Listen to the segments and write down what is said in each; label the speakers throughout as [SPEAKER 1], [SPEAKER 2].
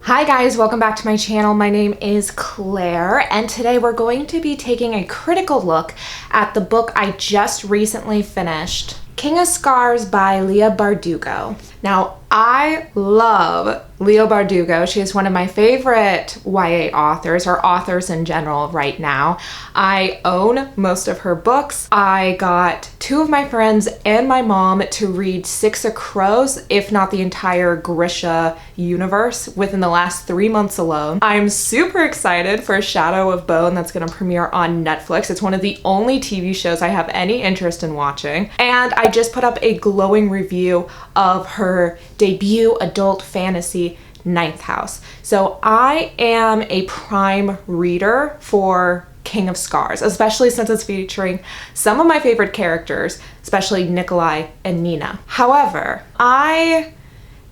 [SPEAKER 1] Hi guys, welcome back to my channel. My name is Claire, and today we're going to be taking a critical look at the book I just recently finished, King of Scars by Leigh Bardugo. Now, I love Leigh Bardugo. She is one of my favorite YA authors, or authors in general right now. I own most of her books. I got two of my friends and my mom to read Six of Crows, if not the entire Grisha universe, within the last 3 months alone. I'm super excited for Shadow of Bone that's gonna premiere on Netflix. It's one of the only TV shows I have any interest in watching. And I just put up a glowing review of her debut adult fantasy, Ninth House. So I am a prime reader for King of Scars, especially since it's featuring some of my favorite characters, especially Nikolai and Nina. However, I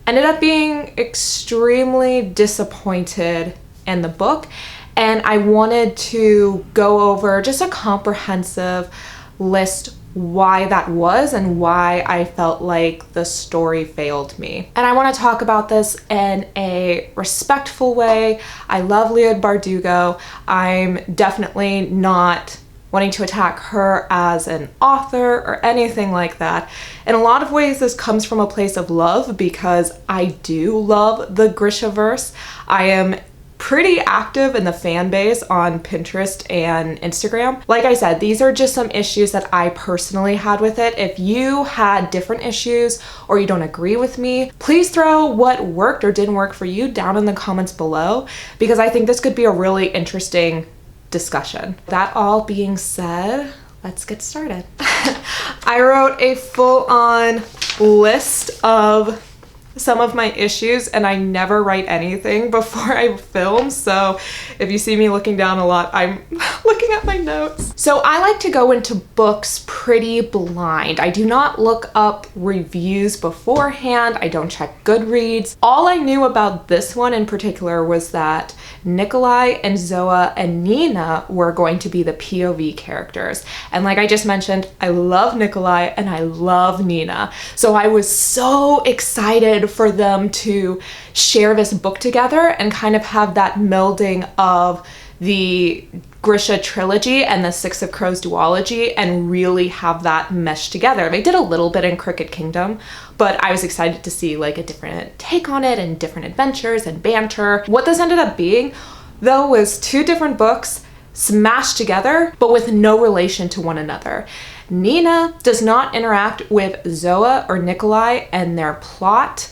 [SPEAKER 1] ended up being extremely disappointed in the book, and I wanted to go over just a comprehensive list why that was and why I felt like the story failed me. And I want to talk about this in a respectful way. I love Leigh Bardugo. I'm definitely not wanting to attack her as an author or anything like that. In a lot of ways, this comes from a place of love because I do love the Grishaverse. I am pretty active in the fan base on Pinterest and Instagram. Like I said, these are just some issues that I personally had with it. If you had different issues or you don't agree with me, please throw what worked or didn't work for you down in the comments below, because I think this could be a really interesting discussion. That all being said, let's get started. I wrote a full-on list of some of my issues, and I never write anything before I film, so if you see me looking down a lot, I'm looking at my notes. So I like to go into books pretty blind. I do not look up reviews beforehand. I don't check Goodreads. All I knew about this one in particular was that Nikolai and Zoa and Nina were going to be the POV characters. And like I just mentioned, I love Nikolai and I love Nina. So I was so excited for them to share this book together and kind of have that melding of the Grisha trilogy and the Six of Crows duology and really have that mesh together. They did a little bit in Crooked Kingdom, but I was excited to see like a different take on it and different adventures and banter. What this ended up being, though, was two different books smashed together, but with no relation to one another. Nina does not interact with Zoa or Nikolai and their plot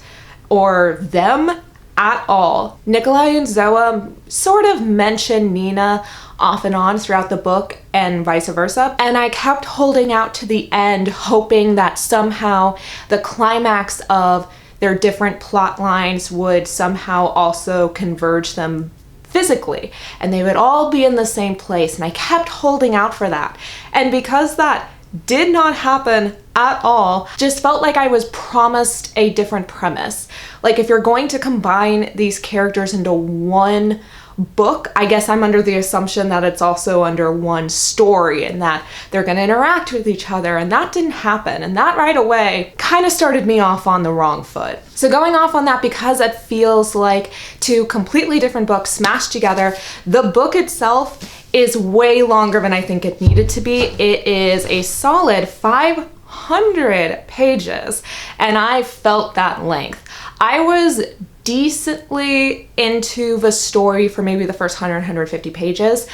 [SPEAKER 1] or them at all. Nikolai and Zoa sort of mention Nina off and on throughout the book and vice versa, and I kept holding out to the end, hoping that somehow the climax of their different plot lines would somehow also converge them physically, and they would all be in the same place, and I kept holding out for that. And because that did not happen at all, just felt like I was promised a different premise. Like, if you're going to combine these characters into one book, I guess I'm under the assumption that it's also under one story and that they're going to interact with each other, and that didn't happen, and that right away kind of started me off on the wrong foot. So going off on that, because it feels like two completely different books smashed together, the book itself is way longer than I think it needed to be. It is a solid 500 pages, and I felt that length. I was decently into the story for maybe the first 100, 150 pages.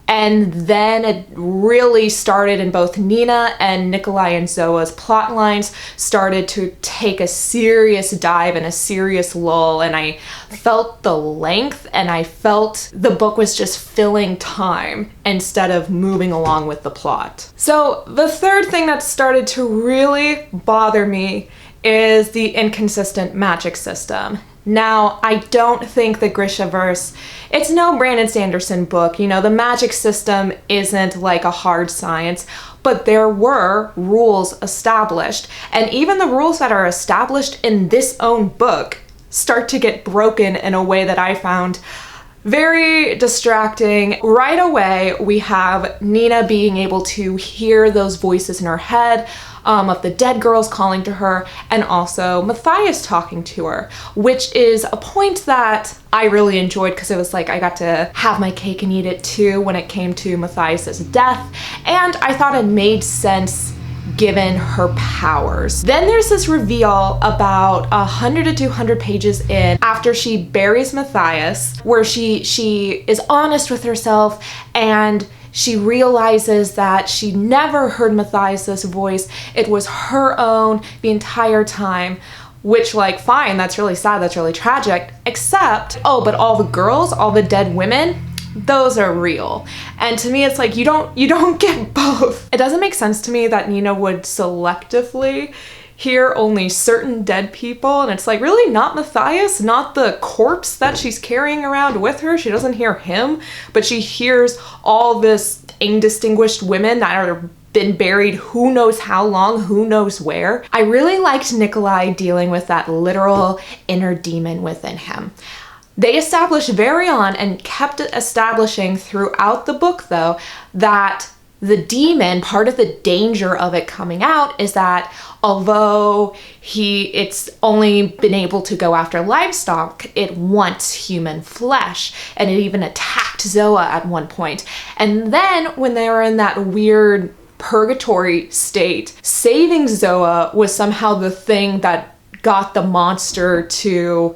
[SPEAKER 1] And then it really started, in both Nina and Nikolai and Zoa's plot lines started to take a serious dive and a serious lull, and I felt the length, and I felt the book was just filling time instead of moving along with the plot. So the third thing that started to really bother me is the inconsistent magic system. Now, I don't think the Grishaverse, it's no Brandon Sanderson book. You know, the magic system isn't like a hard science, but there were rules established. And even the rules that are established in this own book start to get broken in a way that I found Very distracting. Right away, we have Nina being able to hear those voices in her head of the dead girls calling to her, and also Matthias talking to her, which is a point that I really enjoyed because it was like I got to have my cake and eat it too when it came to Matthias's death, and I thought it made sense given her powers. Then there's this reveal about 100 to 200 pages in, after she buries Matthias, where she is honest with herself and she realizes that she never heard Matthias's voice. It was her own the entire time, which, like, fine, that's really sad, that's really tragic, except, oh, but all the girls, all the dead women, those are real. And to me, it's like, you don't get both. It doesn't make sense to me that Nina would selectively hear only certain dead people, and it's like, really, not Matthias, not the corpse that she's carrying around with her. She doesn't hear him, but she hears all this indistinguished women that are been buried who knows how long, who knows where. I really liked Nikolai dealing with that literal inner demon within him. They established very on and kept establishing throughout the book, though, that the demon, part of the danger of it coming out is that although it's only been able to go after livestock, it wants human flesh, and it even attacked Zoa at one point. And then when they were in that weird purgatory state, saving Zoa was somehow the thing that got the monster to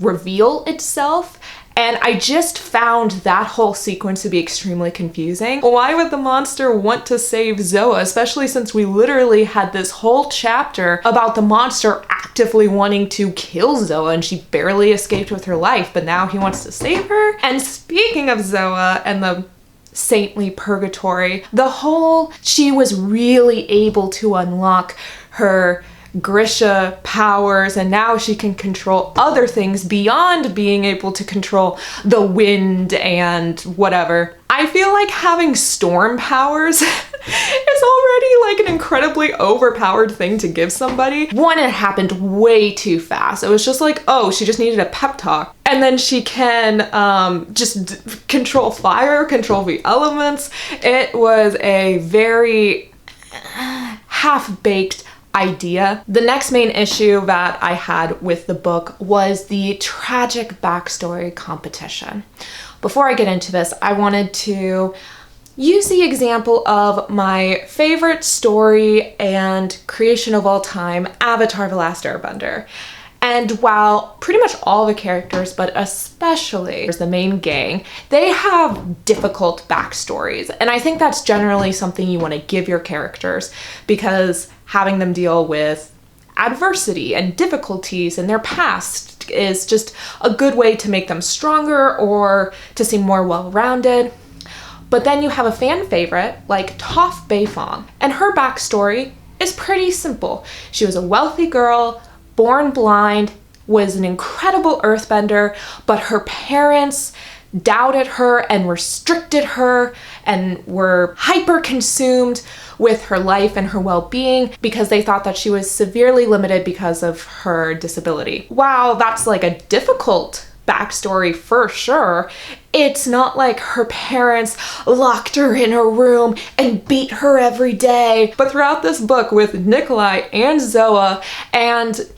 [SPEAKER 1] reveal itself. And I just found that whole sequence to be extremely confusing. Why would the monster want to save Zoa, especially since we literally had this whole chapter about the monster actively wanting to kill Zoa and she barely escaped with her life, but now he wants to save her? And speaking of Zoa and the saintly purgatory, she was really able to unlock her Grisha powers, and now she can control other things beyond being able to control the wind and whatever. I feel like having storm powers is already like an incredibly overpowered thing to give somebody. One, it happened way too fast. It was just like, oh, she just needed a pep talk. And then she can just control fire, control the elements. It was a very half-baked idea. The next main issue that I had with the book was the tragic backstory competition. Before I get into this, I wanted to use the example of my favorite story and creation of all time, Avatar: The Last Airbender. And while pretty much all the characters, but especially the main gang, they have difficult backstories. And I think that's generally something you want to give your characters, because having them deal with adversity and difficulties in their past is just a good way to make them stronger or to seem more well-rounded. But then you have a fan favorite like Toph Beifong, and her backstory is pretty simple. She was a wealthy girl, born blind, was an incredible earthbender, but her parents doubted her and restricted her and were hyper consumed with her life and her well-being because they thought that she was severely limited because of her disability. Wow, that's like a difficult backstory for sure. It's not like her parents locked her in a room and beat her every day. But throughout this book with Nikolai and Zoa, and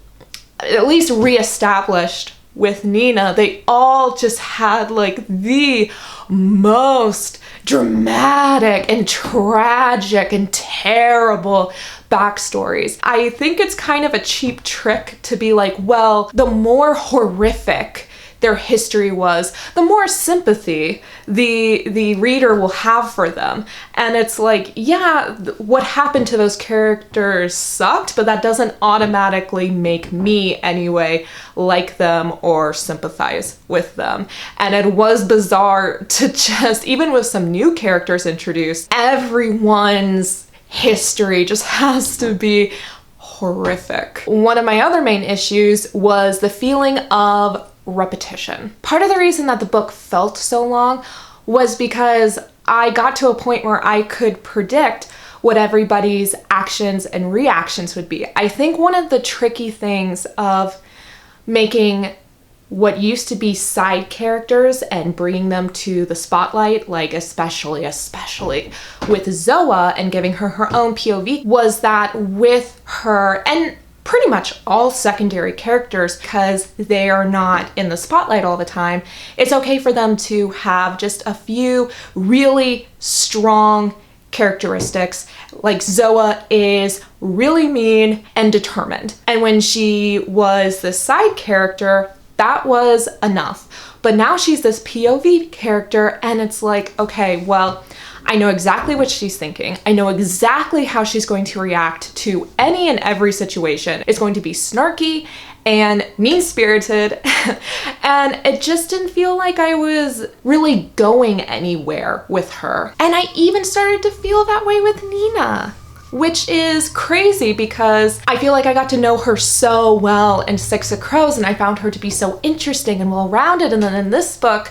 [SPEAKER 1] at least reestablished with Nina, they all just had like the most dramatic and tragic and terrible backstories. I think it's kind of a cheap trick to be like, well, the more horrific their history was, the more sympathy the reader will have for them. And it's like, yeah, what happened to those characters sucked, but that doesn't automatically make me anyway like them or sympathize with them. And it was bizarre to just, even with some new characters introduced, everyone's history just has to be horrific. One of my other main issues was the feeling of repetition. Part of the reason that the book felt so long was because I got to a point where I could predict what everybody's actions and reactions would be. I think one of the tricky things of making what used to be side characters and bringing them to the spotlight, like especially with Zoa and giving her her own POV, was that with her and pretty much all secondary characters, because they are not in the spotlight all the time, it's okay for them to have just a few really strong characteristics. Like Zoa is really mean and determined. And when she was the side character, that was enough. But now she's this POV character, and it's like, okay, well, I know exactly what she's thinking. I know exactly how she's going to react to any and every situation. It's going to be snarky and mean-spirited, and it just didn't feel like I was really going anywhere with her. And I even started to feel that way with Nina, which is crazy because I feel like I got to know her so well in Six of Crows, and I found her to be so interesting and well-rounded, and then in this book,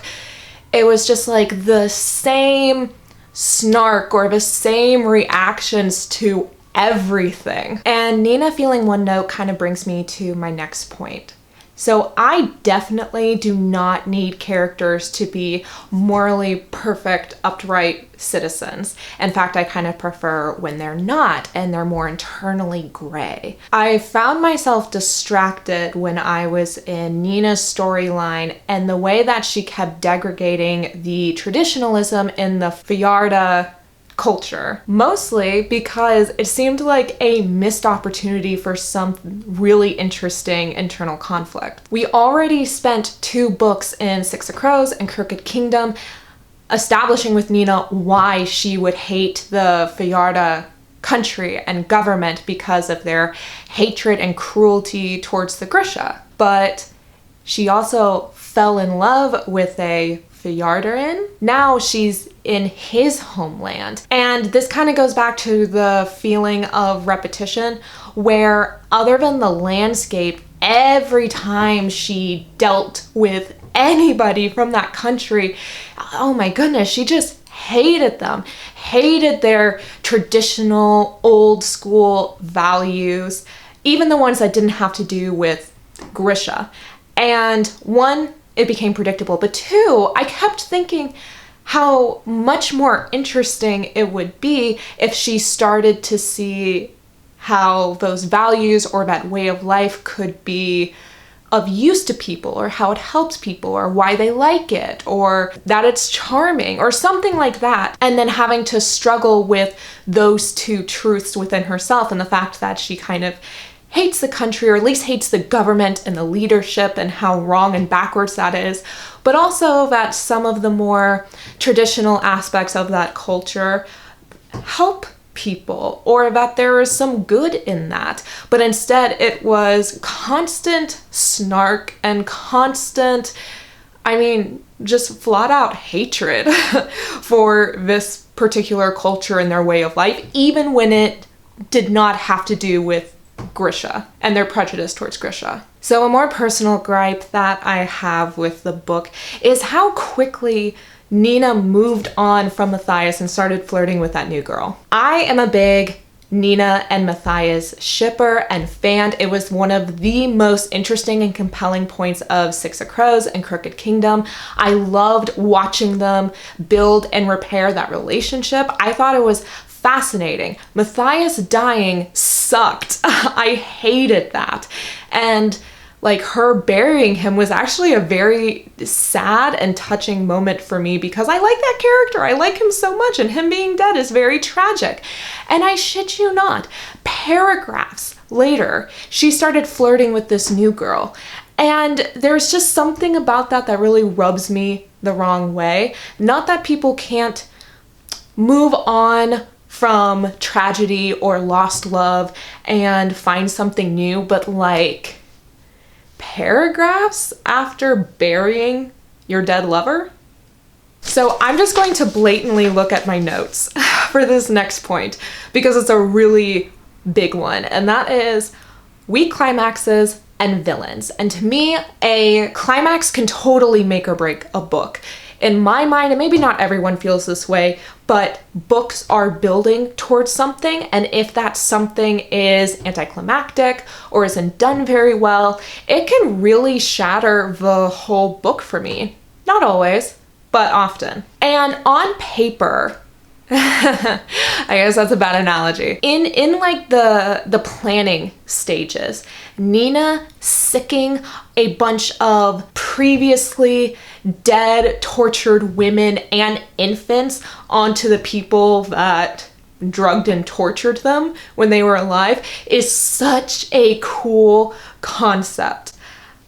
[SPEAKER 1] it was just like the same snark or the same reactions to everything. And Nina feeling one note kind of brings me to my next point. So I definitely do not need characters to be morally perfect, upright citizens. In fact, I kind of prefer when they're not and they're more internally gray. I found myself distracted when I was in Nina's storyline and the way that she kept degrading the traditionalism in the Fayarda culture, mostly because it seemed like a missed opportunity for some really interesting internal conflict. We already spent 2 books in Six of Crows and Crooked Kingdom establishing with Nina why she would hate the Fayarda country and government because of their hatred and cruelty towards the Grisha. But she also fell in love with a Fayardarin. Now she's in his homeland. And this kind of goes back to the feeling of repetition, where other than the landscape, every time she dealt with anybody from that country, oh my goodness, she just hated them, hated their traditional old school values, even the ones that didn't have to do with Grisha. And one, it became predictable, but 2, I kept thinking how much more interesting it would be if she started to see how those values or that way of life could be of use to people, or how it helps people, or why they like it, or that it's charming, or something like that. And then having to struggle with those 2 truths within herself, and the fact that she kind of hates the country, or at least hates the government and the leadership and how wrong and backwards that is, but also that some of the more traditional aspects of that culture help people, or that there is some good in that. But instead it was constant snark and constant, just flat out hatred for this particular culture and their way of life, even when it did not have to do with Grisha and their prejudice towards Grisha. So a more personal gripe that I have with the book is how quickly Nina moved on from Matthias and started flirting with that new girl. I am a big Nina and Matthias shipper and fan. It was one of the most interesting and compelling points of Six of Crows and Crooked Kingdom. I loved watching them build and repair that relationship. I thought it was fascinating. Matthias dying sucked. I hated that. And like her burying him was actually a very sad and touching moment for me because I like that character. I like him so much, and him being dead is very tragic. And I shit you not, paragraphs later, she started flirting with this new girl. And there's just something about that that really rubs me the wrong way. Not that people can't move on from tragedy or lost love and find something new, but like paragraphs after burying your dead lover? So I'm just going to blatantly look at my notes for this next point because it's a really big one, and that is weak climaxes and villains. And to me, a climax can totally make or break a book. in my mind, and maybe not everyone feels this way, but books are building towards something, and if that something is anticlimactic or isn't done very well, it can really shatter the whole book for me. Not always, but often. And on paper, I guess that's a bad analogy. In like the planning stages, Nina sicking a bunch of previously dead, tortured women and infants onto the people that drugged and tortured them when they were alive is such a cool concept.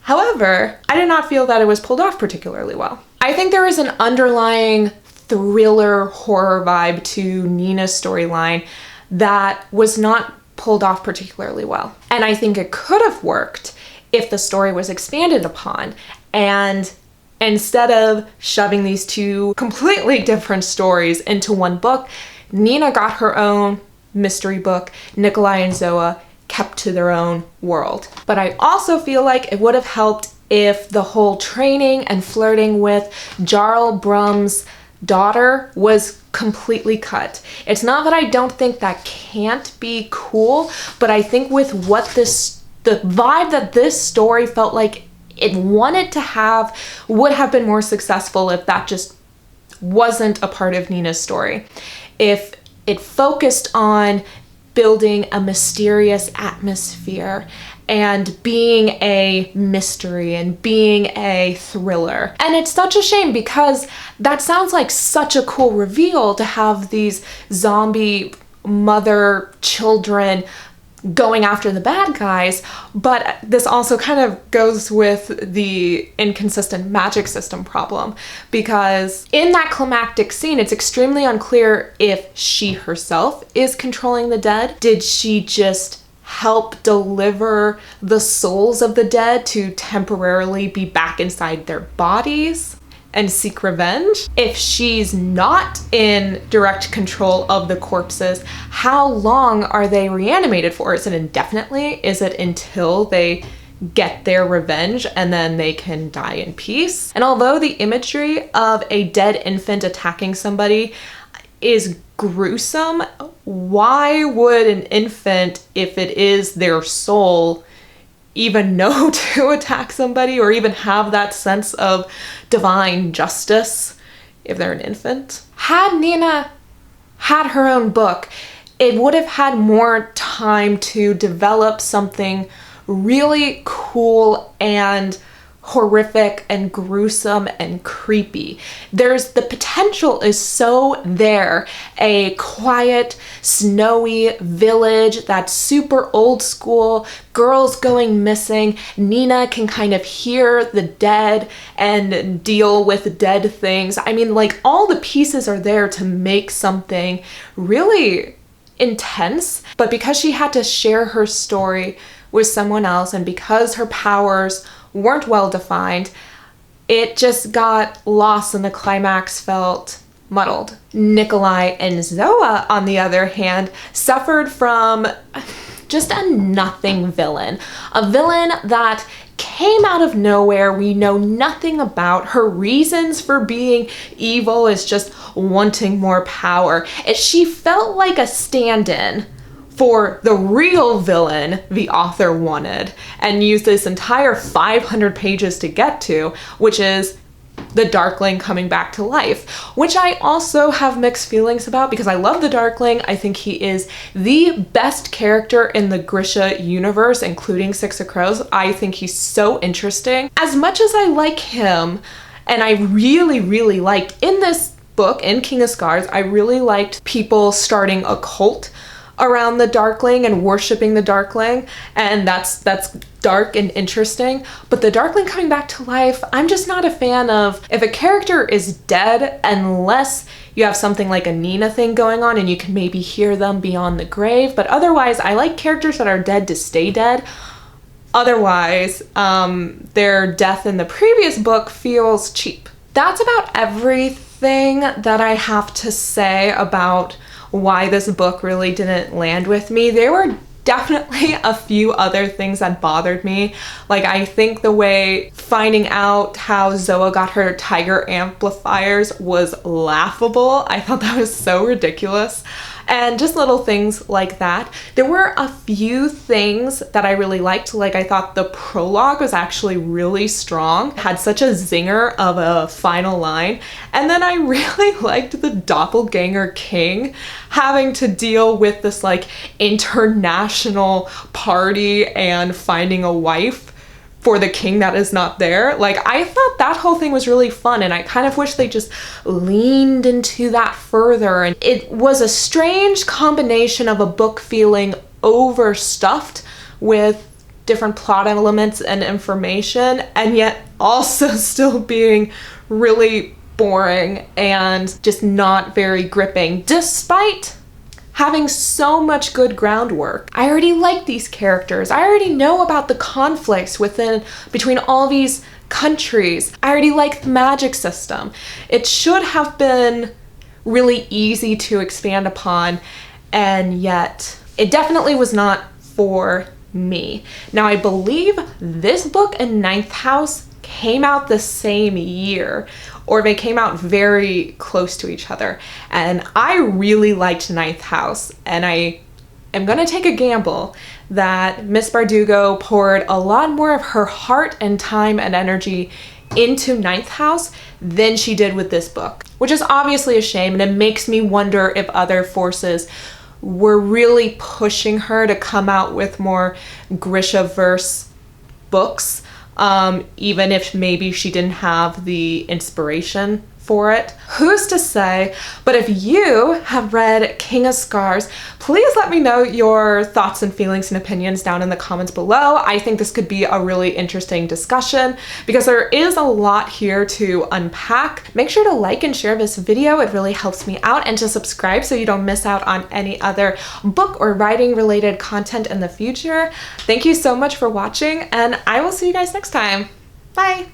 [SPEAKER 1] However, I did not feel that it was pulled off particularly well. I think there is an underlying thriller horror vibe to Nina's storyline that was not pulled off particularly well. And I think it could have worked if the story was expanded upon, and instead of shoving these two completely different stories into one book, Nina got her own mystery book, Nikolai and Zoa kept to their own world. But I also feel like it would have helped if the whole training and flirting with Jarl Brum's daughter was completely cut. It's not that I don't think that can't be cool, but I think with what the vibe that this story felt like it wanted to have would have been more successful if that just wasn't a part of Nina's story. If it focused on building a mysterious atmosphere and being a mystery and being a thriller. And it's such a shame because that sounds like such a cool reveal to have these zombie mother children going after the bad guys, but this also kind of goes with the inconsistent magic system problem, because in that climactic scene, it's extremely unclear if she herself is controlling the dead. Did she just help deliver the souls of the dead to temporarily be back inside their bodies and seek revenge? If she's not in direct control of the corpses, how long are they reanimated for? Is it indefinitely? Is it until they get their revenge and then they can die in peace? And although the imagery of a dead infant attacking somebody is gruesome, why would an infant, if it is their soul, even know to attack somebody or even have that sense of divine justice if they're an infant? Had Nina had her own book, it would have had more time to develop something really cool and horrific and gruesome and creepy. The potential is so there. A quiet, snowy village that's super old school, girls going missing, Nina can kind of hear the dead and deal with dead things. I mean, like, all the pieces are there to make something really intense, but because she had to share her story with someone else and because her powers weren't well defined, it just got lost and the climax felt muddled. Nikolai and Zoa, on the other hand, suffered from just a nothing villain. A villain that came out of nowhere. We know nothing about her reasons for being evil, is just wanting more power. She felt like a stand-in for the real villain the author wanted and used this entire 500 pages to get to, which is the Darkling coming back to life, which I also have mixed feelings about because I love the Darkling. I think he is the best character in the Grisha universe, including Six of Crows. I think he's so interesting. As much as I like him, and I really, really liked in this book, in King of Scars, I really liked people starting a cult around the Darkling and worshiping the Darkling, and that's dark and interesting. But the Darkling coming back to life, I'm just not a fan of. If a character is dead, unless you have something like a Nina thing going on and you can maybe hear them beyond the grave, but otherwise I like characters that are dead to stay dead. Otherwise, their death in the previous book feels cheap. That's about everything that I have to say about why this book really didn't land with me. There were definitely a few other things that bothered me. Like, I think the way finding out how Zoa got her tiger amplifiers was laughable. I thought that was so ridiculous. And just little things like that. There were a few things that I really liked. Like, I thought the prologue was actually really strong. It had such a zinger of a final line. And then I really liked the doppelganger king having to deal with this like international party and finding a wife for the king that is not there. Like, I thought that whole thing was really fun, and I kind of wish they just leaned into that further. And it was a strange combination of a book feeling overstuffed with different plot elements and information, and yet also still being really boring and just not very gripping, despite having so much good groundwork. I already like these characters. I already know about the conflicts between all these countries. I already like the magic system. It should have been really easy to expand upon, and yet it definitely was not for me. Now, I believe this book and Ninth House came out the same year, or they came out very close to each other. And I really liked Ninth House, and I am gonna take a gamble that Miss Bardugo poured a lot more of her heart and time and energy into Ninth House than she did with this book, which is obviously a shame, and it makes me wonder if other forces were really pushing her to come out with more Grishaverse books, even if maybe she didn't have the inspiration for it. Who's to say? But if you have read King of Scars, please let me know your thoughts and feelings and opinions down in the comments below. I think this could be a really interesting discussion because there is a lot here to unpack. Make sure to like and share this video. It really helps me out, and to subscribe so you don't miss out on any other book or writing related content in the future. Thank you so much for watching, and I will see you guys next time. Bye!